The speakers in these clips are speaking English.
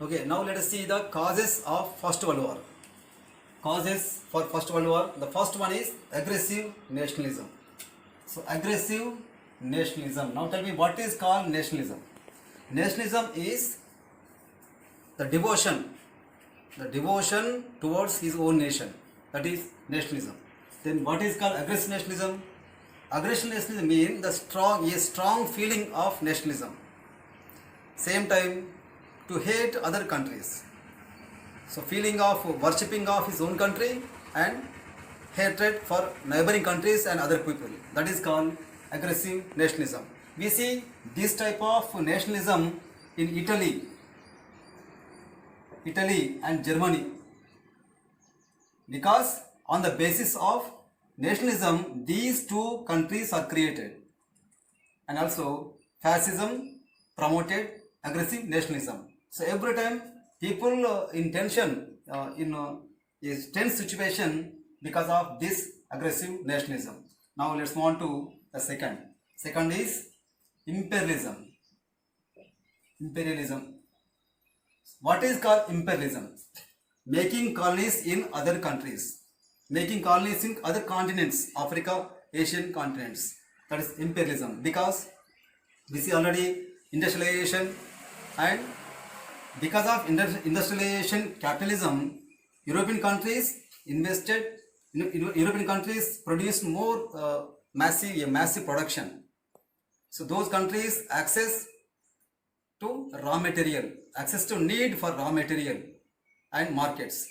Okay, now let us see the causes of First World War. Causes for First World War. The first one is aggressive nationalism. So aggressive nationalism. Now tell me, what is called nationalism? Nationalism is the devotion towards his own nation. That is nationalism. Then what is called aggressive nationalism? Aggressive nationalism means a strong feeling of nationalism. Same time, to hate other countries. So feeling of worshipping of his own country and hatred for neighboring countries and other people. That is called aggressive nationalism. We see this type of nationalism in Italy and Germany, because on the basis of nationalism these two countries are created, and also fascism promoted aggressive nationalism. So every time people in tension, in a tense situation because of this aggressive nationalism. Now let's move on to the second. Second is imperialism. Imperialism. What is called imperialism? Making colonies in other countries, making colonies in other continents, Africa, Asian continents. That is imperialism, because we see already industrialization, and because of industrialization, capitalism, European countries invested, European countries produced more massive production. So those countries access to raw material, access to need for raw material and markets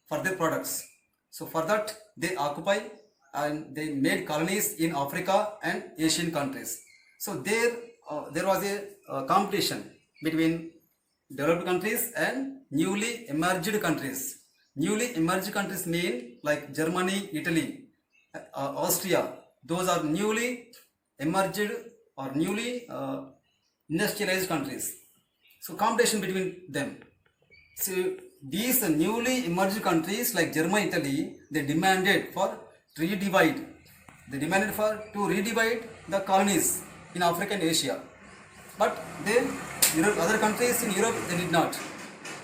for their products. So for that they occupy and they made colonies in Africa and Asian countries. So there was a competition between developed countries and newly emerged countries. Newly emerged countries mean like Germany, Italy, Austria. Those are newly emerged or newly industrialized countries. So competition between them. So these newly emerged countries like Germany, Italy, they demanded to redivide the colonies in Africa and Asia. But then other countries in Europe, they did not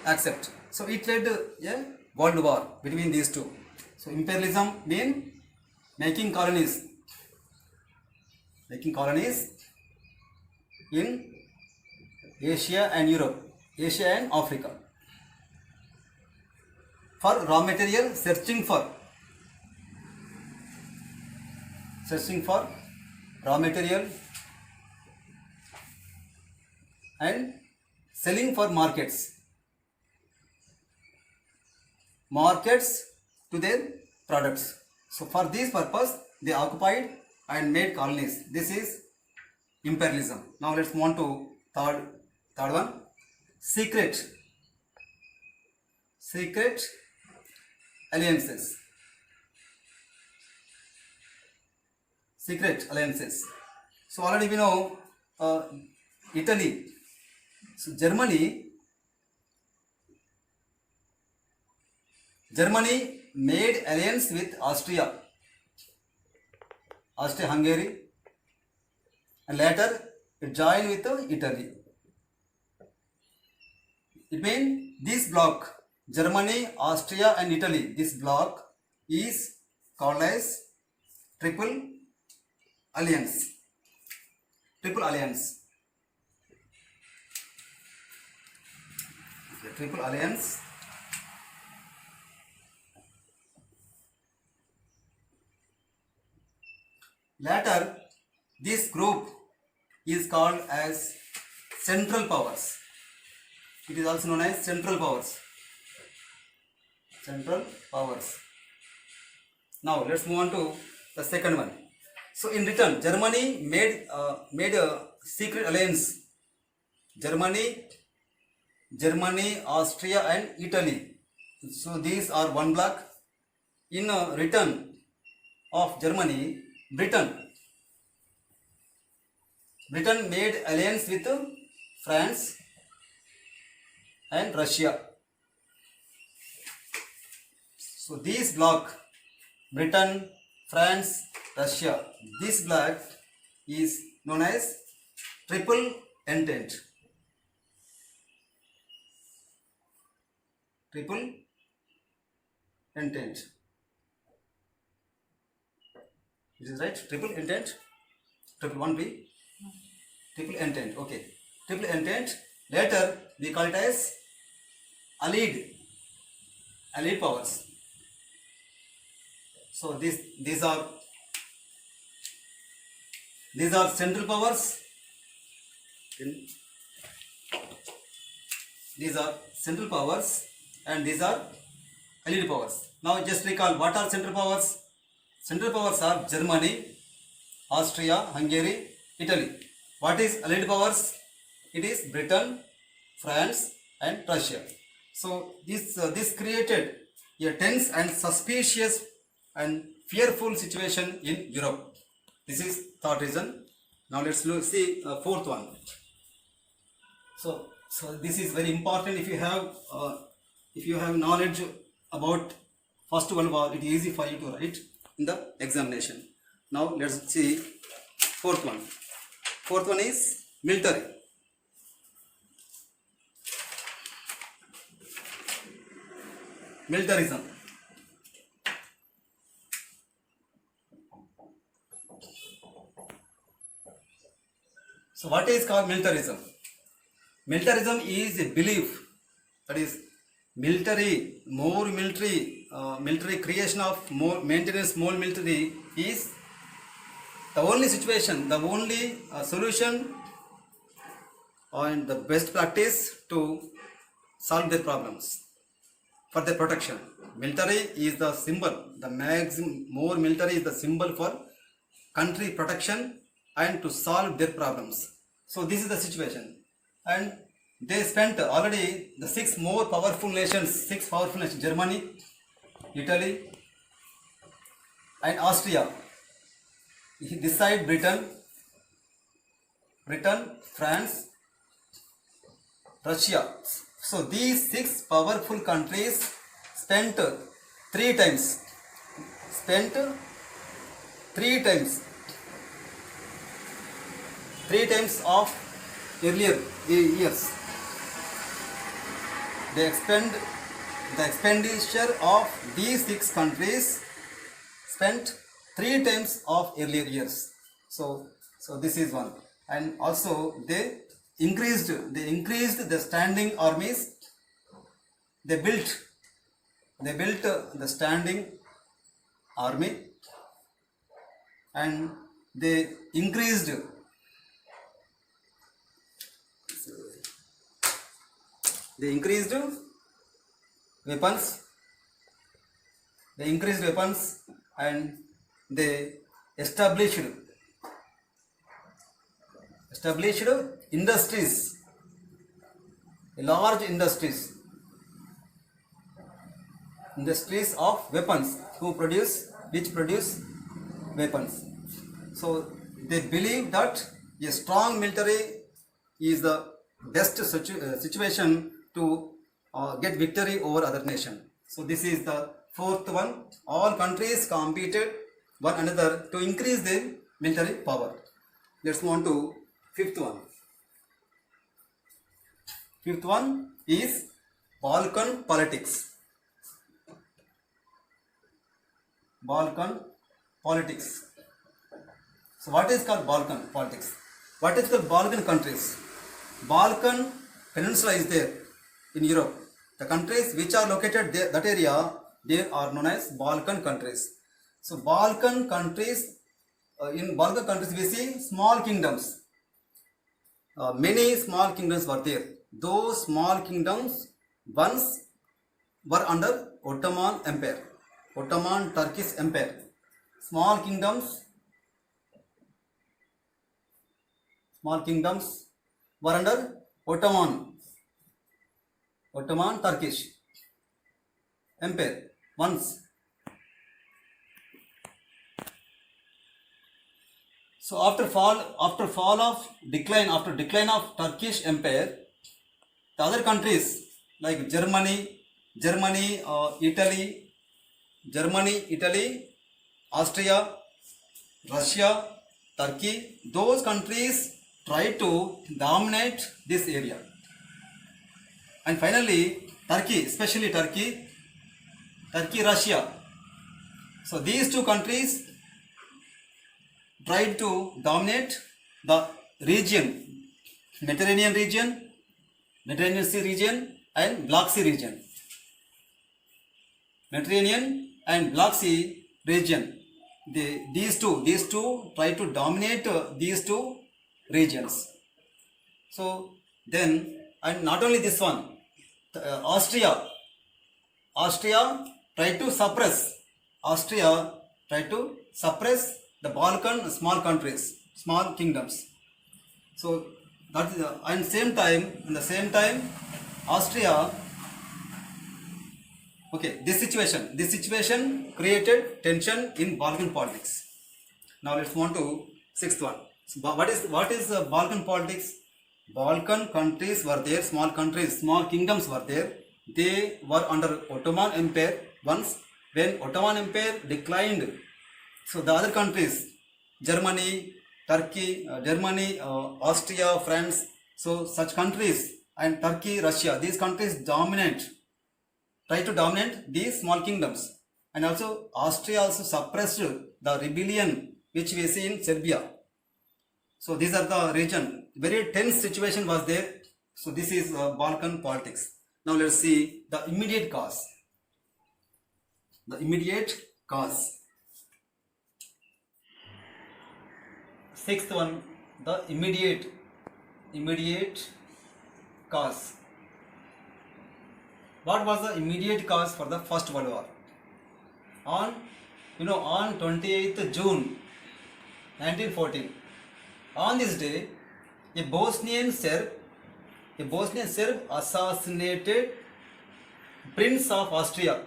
accept. So it led a world war between these two. So imperialism means making colonies in Asia and Europe, Asia and Africa, for raw material, searching for raw material and selling for markets to their products. So for this purpose they occupied and made colonies. This is imperialism. Now let's move on to third one, secret alliances. Secret alliances. So already we know Italy. So Germany made alliance with Austria-Hungary, and later it joined with Italy. It means this bloc, Germany, Austria and Italy, this bloc is called as Triple Alliance. Triple Alliance. Okay, Triple Alliance. Later, this group is called as Central Powers. It is also known as Central Powers. Central Powers. Now let's move on to the second one. So in return, Germany made a secret alliance. Germany, Austria and Italy. So these are one bloc. In return of Germany, Britain made alliance with France and Russia. So this bloc, Britain, France, Russia, this bloc is known as Triple Entente. Triple Entente. This is right. Triple Entente. Triple 1B. Triple Entente. Okay. Triple Entente. Later we call it as Allied powers. So these are central powers. These are central powers and these are allied powers. Now just recall what are central powers. Central powers are Germany, Austria, Hungary, Italy. What is allied powers? It is Britain, France and Russia. So this created a tense and suspicious and fearful situation in Europe. This is third reason. Now let's see fourth one. So this is very important. If you have knowledge about First World War, it is easy for you to write in the examination. Now let's see fourth one. Fourth one is military. Militarism. So what is called militarism? Militarism is a belief, that is military creation of more maintenance, more military is the only situation, the only solution and the best practice to solve their problems for their protection. Military is the symbol, the maximum more military is the symbol for country protection and to solve their problems. So this is the situation, and they spent already the six powerful nations, Germany, Italy and Austria. This side Britain, France, Russia. So these six powerful countries spent three times of earlier years. The expenditure of these six countries spent three times of earlier years. So this is one, and also they increased the standing armies. They built the standing army, and they increased weapons. And they established industries, large industries of weapons, which produce weapons. So they believe that a strong military is the best situation to get victory over other nation. So this is the fourth one. All countries competed one another to increase their military power. Let's move on to fifth one. Fifth one is Balkan politics. So what is called Balkan politics? What is called Balkan countries? Balkan Peninsula is there in Europe. The countries which are located there, that area, they are known as Balkan countries. So Balkan countries, in Balkan countries we see small kingdoms. Many small kingdoms were there. Those small kingdoms once were under Ottoman Empire, Ottoman Turkish Empire. Small kingdoms were under Ottoman Turkish Empire once. So after decline of Turkish Empire, the other countries like Germany, Italy, Austria, Russia, Turkey, those countries tried to dominate this area. And finally, Turkey, especially Turkey, Russia. So these two countries tried to dominate the region, Mediterranean Sea region and Black Sea region. Mediterranean and Black Sea region. These two try to dominate these two regions. So then, and not only this one, Austria tried to suppress. Austria tried to suppress the Balkan small countries, small kingdoms. So that is and in the same time, Austria. Okay, this situation created tension in Balkan politics. Now let's move on to sixth one. So what is Balkan politics? Balkan countries were there, small countries, small kingdoms were there. They were under Ottoman Empire. Once when Ottoman Empire declined, so the other countries, Germany, Turkey, Austria, France, so such countries and Turkey, Russia, these countries try to dominate these small kingdoms. And also Austria also suppressed the rebellion which we see in Serbia. So these are the region. Very tense situation was there. So this is Balkan politics. Now let's see the immediate cause. The immediate cause. Sixth one, the immediate cause. What was the immediate cause for the First World War? On 28th June 1914. On this day, a Bosnian Serb assassinated Prince of Austria.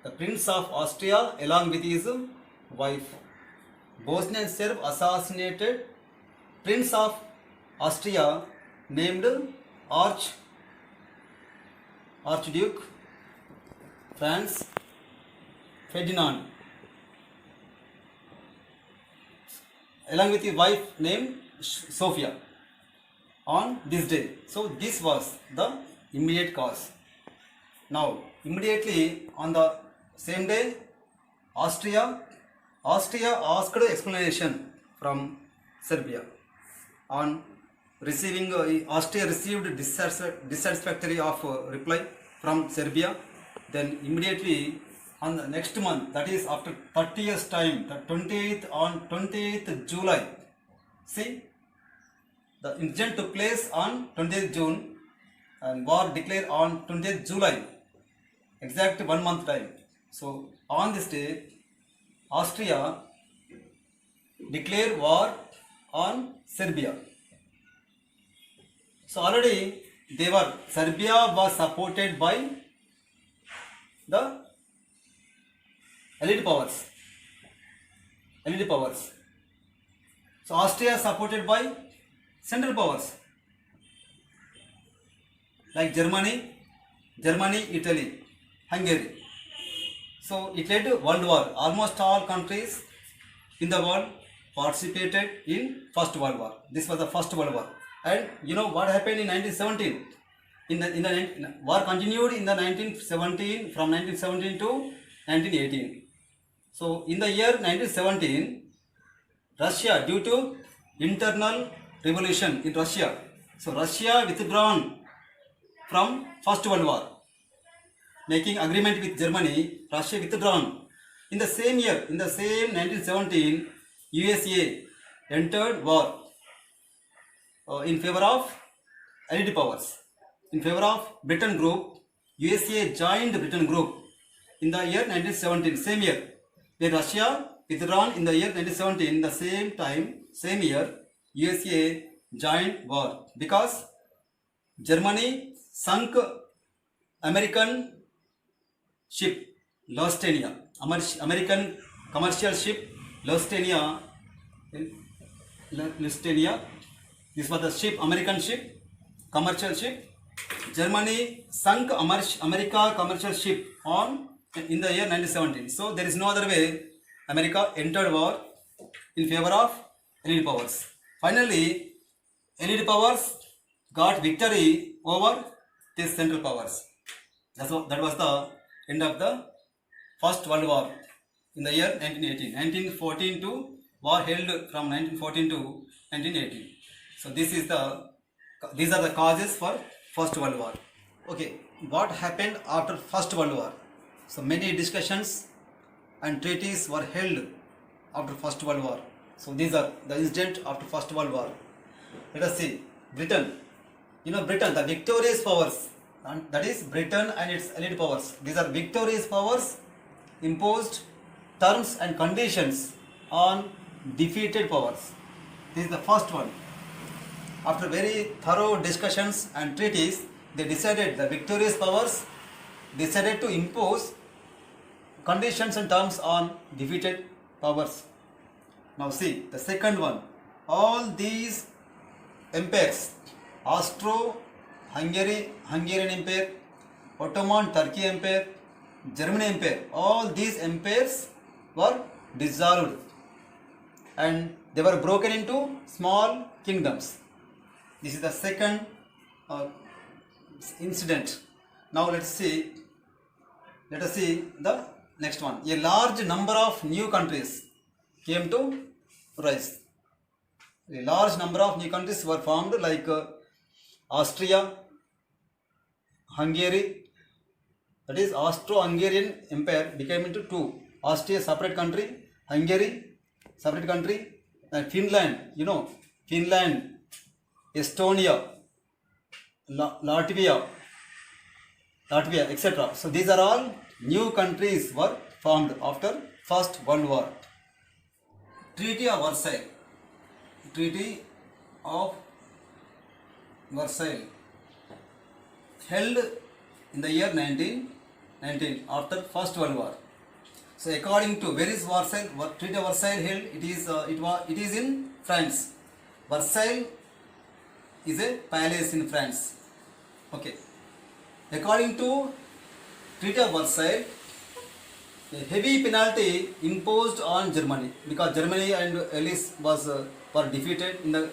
The Prince of Austria along with his wife. Bosnian Serb assassinated Prince of Austria named Archduke Franz Ferdinand along with his wife named Sofia on this day. So this was the immediate cause. Now immediately on the same day, Austria asked explanation from Serbia. On receiving Austria received dissatisfactory of reply from Serbia. Then immediately on the next month, that is after 30 years time, the 28th July. See, the incident took place on 20th June and war declared on 20th July. Exact 1 month time. So on this day, Austria declared war on Serbia. So already Serbia was supported by the elite powers. So Austria supported by central powers like Germany, Italy, Hungary. So it led to World War. Almost all countries in the world participated in First World War. This was the First World War. And you know what happened in 1917? In the war continued in the 1917 from 1917 to 1918. So in the year 1917, Russia, due to internal revolution in Russia, so Russia withdrawn from First World War, making agreement with Germany. Russia withdrawn. In the same year, in the same 1917, USA entered war in favor of Allied powers. In favor of Britain group, USA joined Britain group in the year 1917, same year. When Russia withdrawn in the year 1917, in the same time, same year, USA joined war because Germany sunk American ship Lusitania, American commercial ship Lusitania. This was the ship, American ship, commercial ship. Germany sunk America commercial ship in the year 1917. So there is no other way. America entered war in favor of Allied powers. Finally, Allied powers got victory over these Central Powers. That was the end of the First World War in the year 1918. 1914 to war held from 1914 to 1918. So these are the causes for First World War. Okay, what happened after First World War? So many discussions and treaties were held after First World War. So these are the incident after First World War. Let us see. Britain. Britain, the victorious powers, and that is Britain and its allied powers. These are victorious powers imposed terms and conditions on defeated powers. This is the first one. After very thorough discussions and treaties, the victorious powers decided to impose conditions and terms on defeated powers. Now see, the second one. All these empires, Hungarian Empire, Ottoman Turkey Empire, German Empire, all these empires were dissolved and they were broken into small kingdoms. This is the second incident. Now let us see the next one. A large number of new countries came to rise. A large number of new countries were formed, like Austria, Hungary. That is, Austro-Hungarian Empire became into two. Austria separate country, Hungary separate country, and Finland. Finland, Estonia, Latvia, etc. So these are all new countries were formed after First World War. Treaty of Versailles. Treaty of Versailles held in the year 1919 after First World War. So according to, where is Versailles? Treaty of Versailles held? It is in France. Versailles is a palace in France. Okay. According to Treaty of Versailles, a heavy penalty imposed on Germany, because Germany and Allies were defeated in the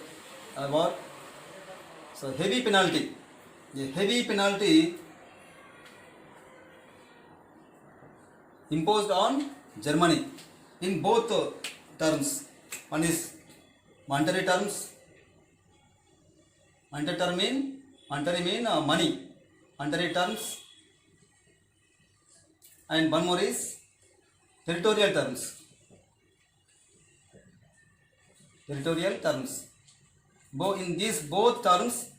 war. So a heavy penalty imposed on Germany in both terms. One is monetary terms. Monetary mean money. Monetary terms. And one more is territorial terms. Territorial terms. In these both terms,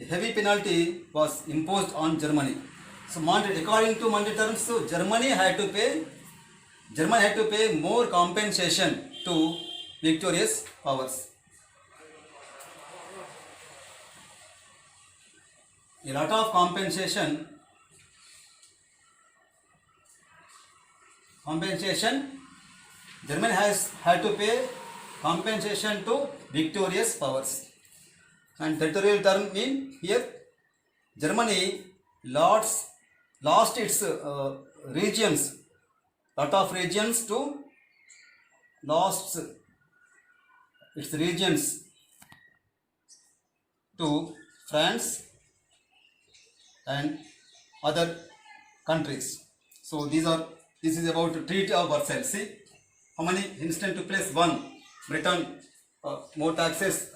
a heavy penalty was imposed on Germany. So according to monetary terms, so Germany had to pay more compensation to victorious powers. A lot of compensation Germany had to pay compensation to victorious powers. And territorial term mean here Germany lost its regions, lot of regions to lost its regions to France and other countries. So this is about Treaty of Versailles. See how many incidents took place. One, Britain, more taxes,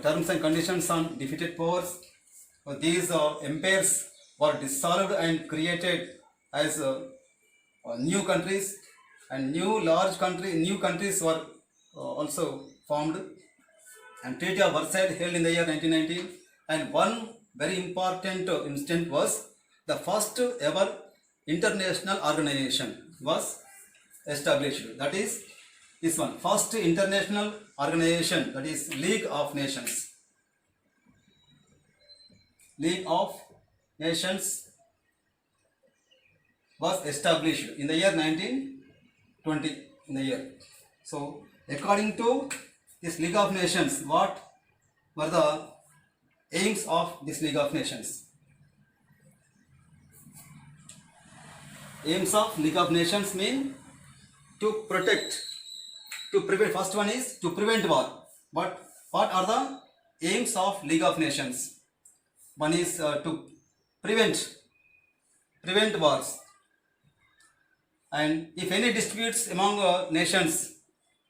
terms and conditions on defeated powers. These empires were dissolved and created as new countries, and new countries were also formed. And Treaty of Versailles held in the year 1919. And one very important incident was the first ever international organization was established. That is this one, first international organization, that is League of Nations. League of Nations was established in the year 1920. So according to this League of Nations, what were the aims of this League of Nations? Aims of League of Nations mean to prevent. First one is to prevent war. But what are the aims of League of Nations? One is to prevent wars, and if any disputes among nations,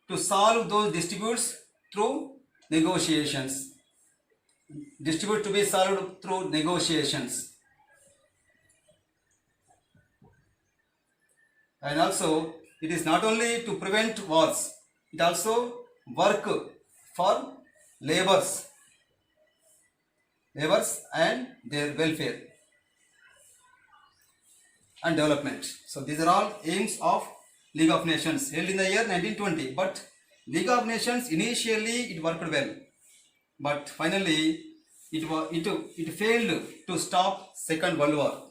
to solve those disputes through negotiations. Dispute to be solved through negotiations. And also, it is not only to prevent wars, it also work for laborers and their welfare and development. So these are all aims of League of Nations held in the year 1920. But League of Nations initially it worked well, but finally it failed to stop Second World War.